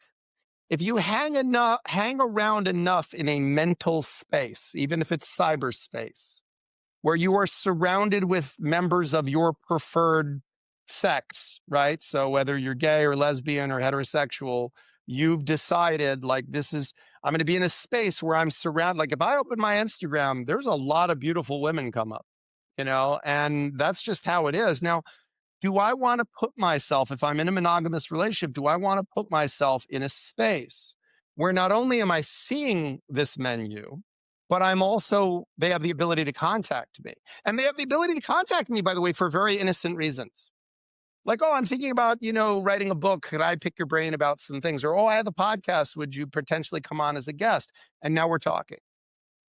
If you hang around enough in a mental space, even if it's cyberspace, where you are surrounded with members of your preferred sex, right? So whether you're gay or lesbian or heterosexual, you've decided like I'm going to be in a space where I'm surrounded. Like if I open my Instagram, there's a lot of beautiful women come up, and that's just how it is. Now, do I want to put myself, if I'm in a monogamous relationship, do I want to put myself in a space where not only am I seeing this menu, but they have the ability to contact me. And they have the ability to contact me, by the way, for very innocent reasons. Like, oh, I'm thinking about, writing a book. Could I pick your brain about some things? Or, oh, I have a podcast. Would you potentially come on as a guest? And now we're talking.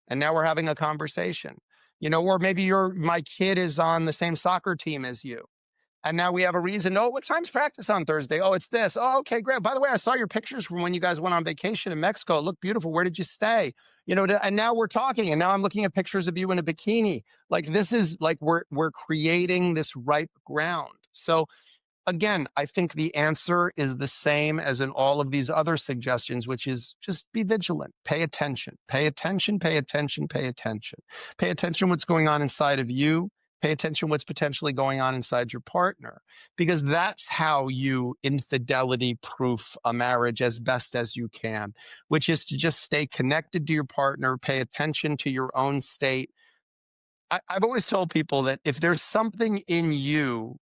And now we're having a conversation. Or maybe my kid is on the same soccer team as you. And now we have a reason. Oh, what time's practice on Thursday? Oh, it's this. Oh, okay, great. By the way, I saw your pictures from when you guys went on vacation in Mexico. It looked beautiful. Where did you stay? And now we're talking. And now I'm looking at pictures of you in a bikini. Like this is like we're creating this ripe ground. So again, I think the answer is the same as in all of these other suggestions, which is just be vigilant, pay attention, pay attention, pay attention, pay attention, pay attention what's going on inside of you. Pay attention what's potentially going on inside your partner, because that's how you infidelity proof a marriage as best as you can, which is to just stay connected to your partner, pay attention to your own state. I've always told people that if there's something in you,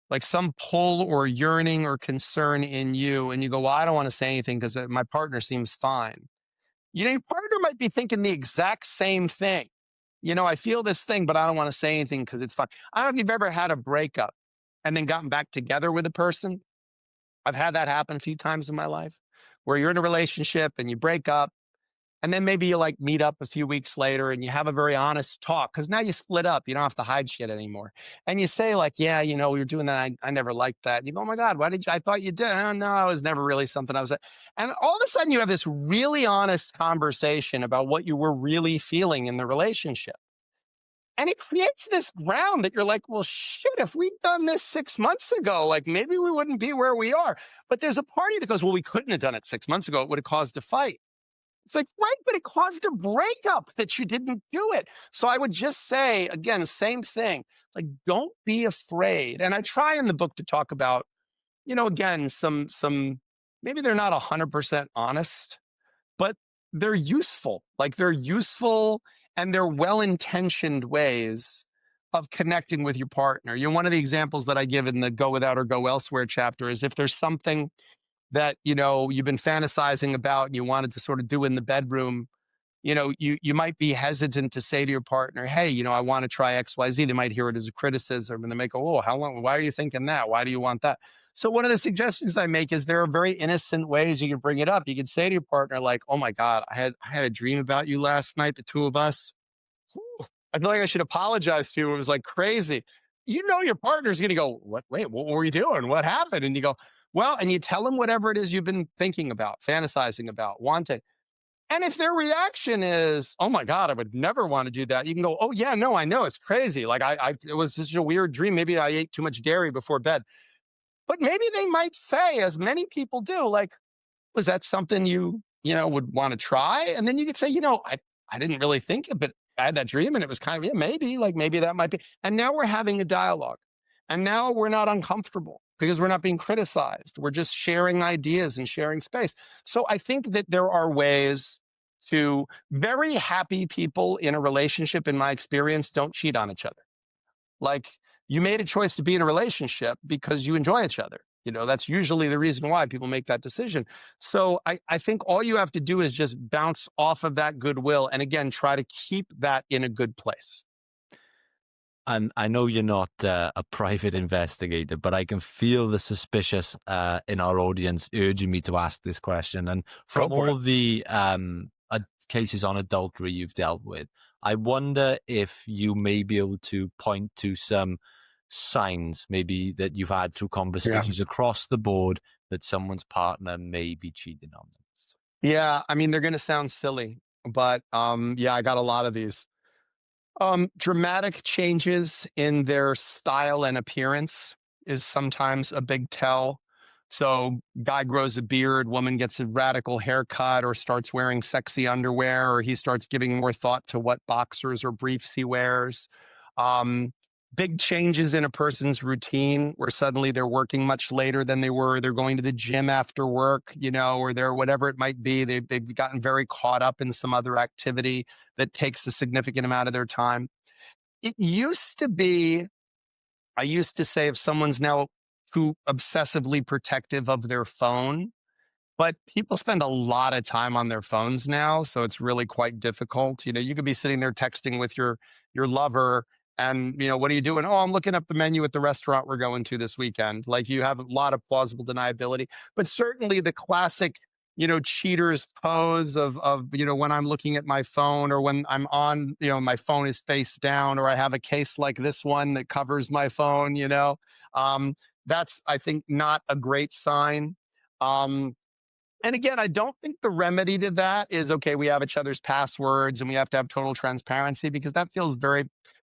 like some pull or yearning or concern in you, and you go, well, I don't want to say anything because my partner seems fine. Your partner might be thinking the exact same thing. I feel this thing, but I don't want to say anything because it's fun. I don't know if you've ever had a breakup and then gotten back together with a person. I've had that happen a few times in my life where you're in a relationship and you break up and then maybe you like meet up a few weeks later and you have a very honest talk because now you split up. You don't have to hide shit anymore. And you say like, yeah, we were doing that. I never liked that. And you go, oh my God, why did you? I thought you did. Oh, no, it was never really something I was. And all of a sudden you have this really honest conversation about what you were really feeling in the relationship. And it creates this ground that you're like, well, shit, if we'd done this 6 months ago, like maybe we wouldn't be where we are. But there's a party that goes, well, we couldn't have done it 6 months ago. It would have caused a fight. It's like, right, but it caused a breakup that you didn't do it. So I would just say, again, same thing. Like, don't be afraid. And I try in the book to talk about, again, some maybe they're not 100% honest, but they're useful. Like they're useful and they're well-intentioned ways of connecting with your partner. One of the examples that I give in the Go Without or Go Elsewhere chapter is if there's something that, you've been fantasizing about and you wanted to sort of do in the bedroom, you might be hesitant to say to your partner, hey, I want to try XYZ. They might hear it as a criticism and they might go, oh, how long? Why are you thinking that? Why do you want that? So one of the suggestions I make is there are very innocent ways you can bring it up. You can say to your partner, like, oh my God, I had a dream about you last night, the two of us. I feel like I should apologize to you. It was like crazy. Your partner's going to go, what? Wait, what were you doing? What happened? And you go, well, and you tell them whatever it is you've been thinking about, fantasizing about, wanting. And if their reaction is, oh my God, I would never want to do that, you can go, oh yeah, no, I know, it's crazy. Like it was just a weird dream. Maybe I ate too much dairy before bed. But maybe they might say, as many people do, like, was that something you would want to try? And then you could say, I didn't really think of it. I had that dream and it was kind of, yeah, maybe that might be. And now we're having a dialogue. And now we're not uncomfortable because we're not being criticized. We're just sharing ideas and sharing space. So I think that there are ways to very happy people in a relationship, in my experience, don't cheat on each other. Like you made a choice to be in a relationship because you enjoy each other. That's usually the reason why people make that decision. So I think all you have to do is just bounce off of that goodwill. And again, try to keep that in a good place. And I know you're not a private investigator, but I can feel the suspicious in our audience urging me to ask this question. And from all the cases on adultery you've dealt with, I wonder if you may be able to point to some signs maybe that you've had through conversations across the board that someone's partner may be cheating on them? Yeah, I mean, they're going to sound silly, but yeah, I got a lot of these. Dramatic changes in their style and appearance is sometimes a big tell. So, guy grows a beard, woman gets a radical haircut, or starts wearing sexy underwear, or he starts giving more thought to what boxers or briefs he wears. Um, Big changes in a person's routine where suddenly they're working much later than they were. They're going to the gym after work, or they're whatever it might be. They've gotten very caught up in some other activity that takes a significant amount of their time. It used to be, I used to say, if someone's now too obsessively protective of their phone, but people spend a lot of time on their phones now, so it's really quite difficult. You could be sitting there texting with your lover, and what are you doing? Oh, I'm looking up the menu at the restaurant we're going to this weekend. Like, you have a lot of plausible deniability, but certainly the classic, cheaters pose of when I'm looking at my phone, or when I'm on, my phone is face down, or I have a case like this one that covers my phone. That's, I think, not a great sign. Um, and again, I don't think the remedy to that is, okay, we have each other's passwords and we have to have total transparency, because that feels very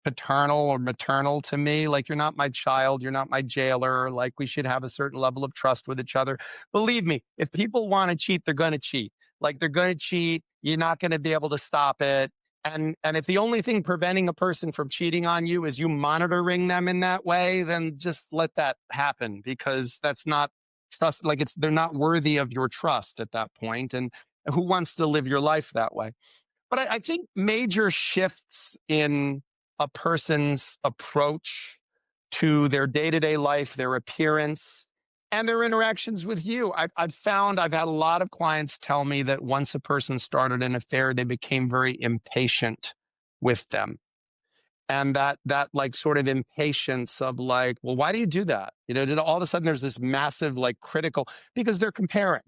paternal or maternal to me. Like, you're not my child, you're not my jailer. Like, we should have a certain level of trust with each other. Believe me, if people want to cheat, they're going to cheat. Like, they're going to cheat. You're not going to be able to stop it. And if the only thing preventing a person from cheating on you is you monitoring them in that way, then just let that happen, because that's not trust. Like, they're not worthy of your trust at that point. And who wants to live your life that way? But I think major shifts in a person's approach to their day-to-day life, their appearance, and their interactions with you. I've found, I've had a lot of clients tell me that once a person started an affair, they became very impatient with them. And that like sort of impatience of like, well, why do you do that? Did all of a sudden there's this massive like critical, because they're comparing,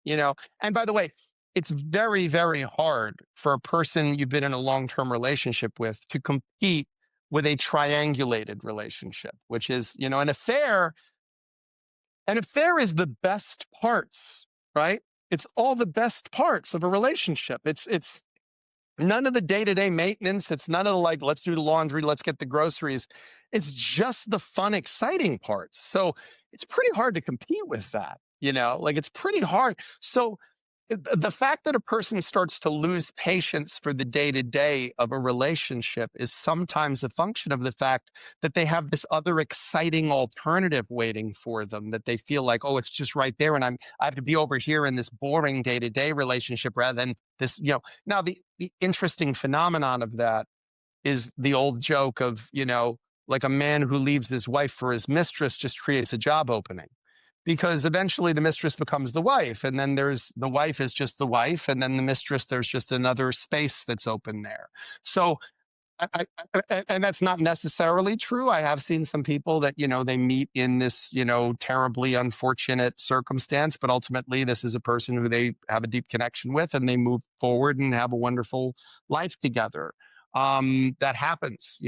and by the way, it's very, very hard for a person you've been in a long-term relationship with to compete with a triangulated relationship, which is, an affair is the best parts, right? It's all the best parts of a relationship. It's none of the day-to-day maintenance. It's none of the like, let's do the laundry, let's get the groceries. It's just the fun, exciting parts. So it's pretty hard to compete with that, like, it's pretty hard. So the fact that a person starts to lose patience for the day-to-day of a relationship is sometimes a function of the fact that they have this other exciting alternative waiting for them, that they feel like, oh, it's just right there, and I have to be over here in this boring day-to-day relationship rather than this. Now, the interesting phenomenon of that is the old joke of, like, a man who leaves his wife for his mistress just creates a job opening, because eventually the mistress becomes the wife, and then there's the wife is just the wife, and then the mistress, there's just another space that's open there. So and that's not necessarily true. I have seen some people that, they meet in this, terribly unfortunate circumstance, but ultimately this is a person who they have a deep connection with, and they move forward and have a wonderful life together. That happens.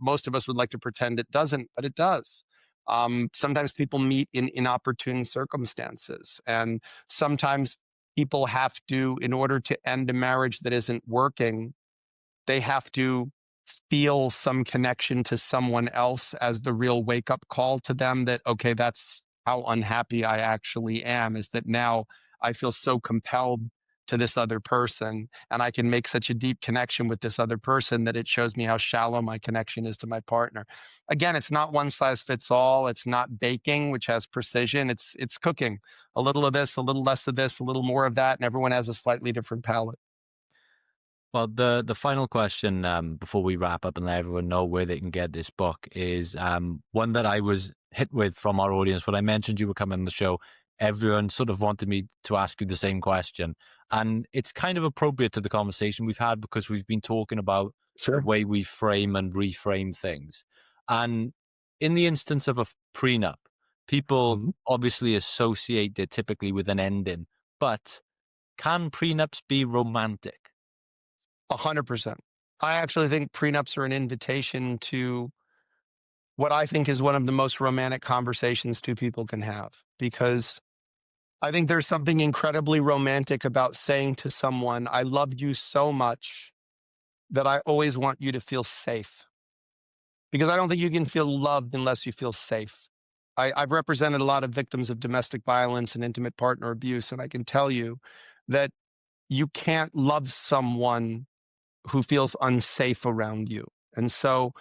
Most of us would like to pretend it doesn't, but it does. Sometimes people meet in inopportune circumstances, and sometimes people have to, in order to end a marriage that isn't working, they have to feel some connection to someone else as the real wake up call to them that, okay, that's how unhappy I actually am, is that now I feel so compelled to this other person, and I can make such a deep connection with this other person that it shows me how shallow my connection is to my partner. Again, it's not one size fits all. It's not baking, which has precision. It's cooking. A little of this, a little less of this, a little more of that, and everyone has a slightly different palate. Well, the final question before we wrap up and let everyone know where they can get this book is one that I was hit with from our audience. When I mentioned you were coming on the show, everyone sort of wanted me to ask you the same question. And it's kind of appropriate to the conversation we've had, because we've been talking about the Sure. way we frame and reframe things. And in the instance of a prenup, people Mhm. obviously associate it typically with an ending, but can prenups be romantic? 100%. I actually think prenups are an invitation to what I think is one of the most romantic conversations two people can have, because I think there's something incredibly romantic about saying to someone, I love you so much that I always want you to feel safe. Because I don't think you can feel loved unless you feel safe. I've represented a lot of victims of domestic violence and intimate partner abuse, and I can tell you that you can't love someone who feels unsafe around you. And so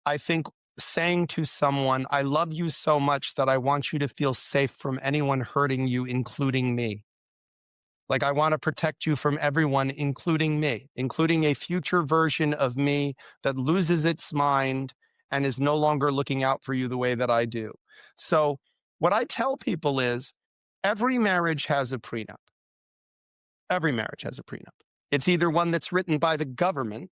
I think saying to someone, I love you so much that I want you to feel safe from anyone hurting you, including me. Like, I want to protect you from everyone, including me, including a future version of me that loses its mind and is no longer looking out for you the way that I do. So, what I tell people is every marriage has a prenup. Every marriage has a prenup. It's either one that's written by the government,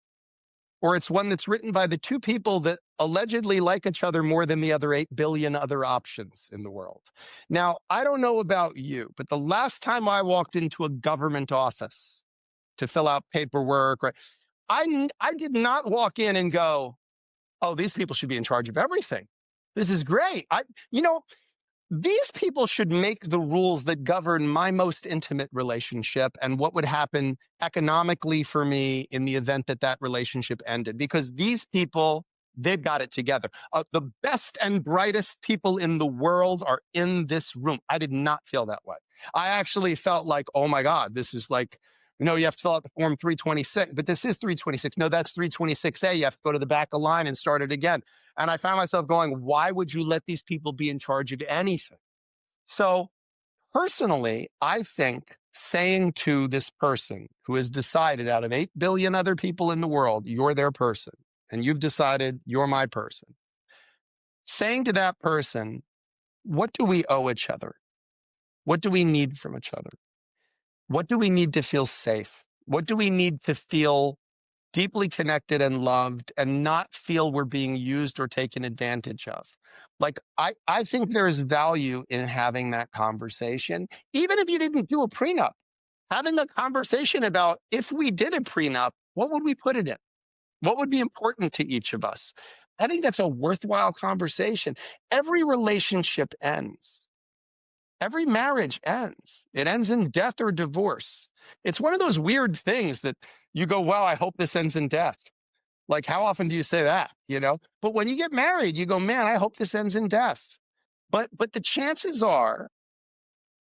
or it's one that's written by the two people that allegedly like each other more than the other 8 billion other options in the world. Now, I don't know about you, but the last time I walked into a government office to fill out paperwork, right, I did not walk in and go, oh, these people should be in charge of everything. This is great. You know, these people should make the rules that govern my most intimate relationship and what would happen economically for me in the event that that relationship ended. Because these people, they've got it together. The best and brightest people in the world are in this room. I did not feel that way. I actually felt like, oh my God, this is like, no, you have to fill out the form 326, but this is 326. No, that's 326A. You have to go to the back of the line and start it again. And I found myself going, why would you let these people be in charge of anything? So personally, I think saying to this person who has decided out of 8 billion other people in the world, you're their person, and you've decided you're my person, saying to that person, what do we owe each other? What do we need from each other? What do we need to feel safe? What do we need to feel deeply connected and loved and not feel we're being used or taken advantage of? Like, I think there's value in having that conversation, even if you didn't do a prenup. Having a conversation about, if we did a prenup, what would we put it in? What would be important to each of us? I think that's a worthwhile conversation. Every relationship ends. Every marriage ends. It ends in death or divorce. It's one of those weird things that you go, well, I hope this ends in death. Like, how often do you say that, you know? But when you get married, you go, man, I hope this ends in death. But the chances are,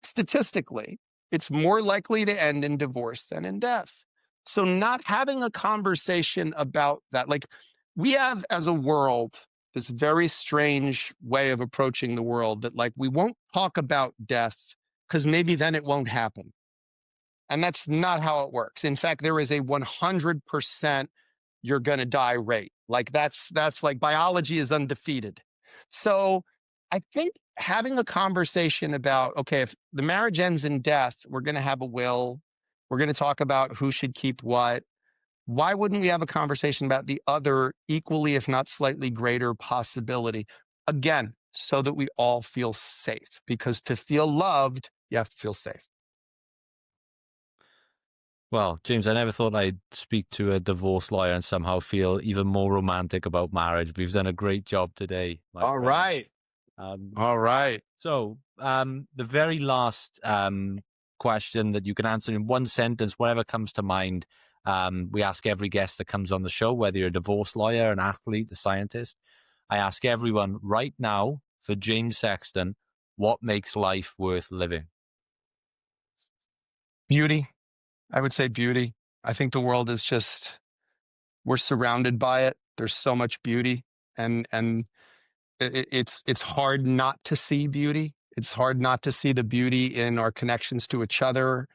statistically, it's more likely to end in divorce than in death. So not having a conversation about that, like, we have as a world this very strange way of approaching the world that, like, we won't talk about death because maybe then it won't happen. And that's not how it works. In fact, there is a 100% you're going to die rate. Like, that's like, biology is undefeated. So I think having a conversation about, okay, if the marriage ends in death, we're going to have a will. We're going to talk about who should keep what. Why wouldn't we have a conversation about the other equally, if not slightly greater possibility? Again, so that we all feel safe, because to feel loved, you have to feel safe. Well, James, I never thought I'd speak to a divorce lawyer and somehow feel even more romantic about marriage. But you've done a great job today, my All friend. right. All right. So, the very last question that you can answer in one sentence, whatever comes to mind. We ask every guest that comes on the show, whether you're a divorce lawyer, an athlete, a scientist. I ask everyone right now, for James Sexton, what makes life worth living? Beauty. I would say beauty. I think the world is just, we're surrounded by it. There's so much beauty, and it's hard not to see beauty. It's hard not to see the beauty in our connections to each other,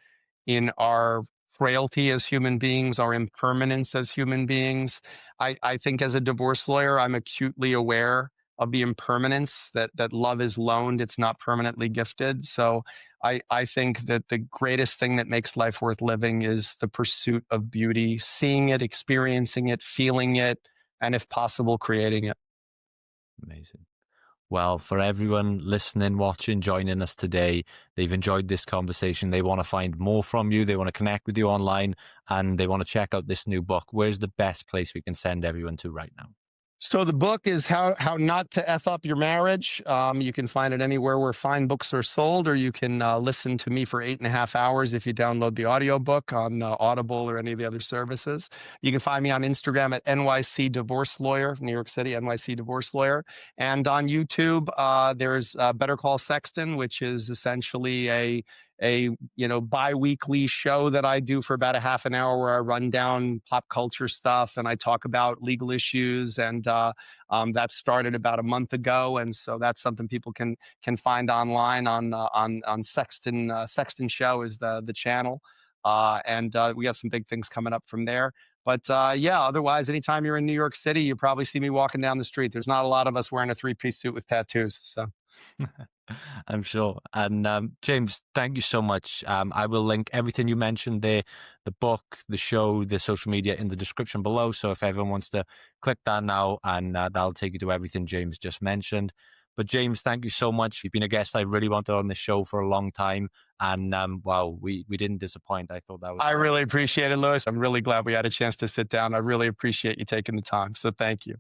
in our frailty as human beings, our impermanence as human beings. I think as a divorce lawyer, I'm acutely aware of the impermanence that love is loaned. It's not permanently gifted. So I think that the greatest thing that makes life worth living is the pursuit of beauty, seeing it, experiencing it, feeling it, and if possible, creating it. Amazing. Well, for everyone listening, watching, joining us today, they've enjoyed this conversation. They want to find more from you. They want to connect with you online, and they want to check out this new book. Where's the best place we can send everyone to right now? So the book is how not to f up your marriage. You can find it anywhere where fine books are sold, or you can listen to me for 8.5 hours if you download the audiobook on Audible or any of the other services. You can find me on Instagram at NYC Divorce Lawyer, New York City, NYC Divorce Lawyer. And on YouTube, there's Better Call Sexton, which is essentially a bi-weekly show that I do for about a half an hour where I run down pop culture stuff and I talk about legal issues. And that started about a month ago, and so that's something people can find online on Sexton. Sexton Show is the channel, and we got some big things coming up from there. But yeah, otherwise, anytime you're in New York City, you probably see me walking down the street. There's not a lot of us wearing a three-piece suit with tattoos, so. I'm sure. And James, thank you so much. I will link everything you mentioned there, the book, the show, the social media in the description below. So if everyone wants to click that now, and that'll take you to everything James just mentioned. But James, thank you so much. You've been a guest I really wanted on this show for a long time. And wow, we didn't disappoint. I thought that was I great. really appreciate it, Lewis. I'm really glad we had a chance to sit down. I really appreciate you taking the time. So thank you.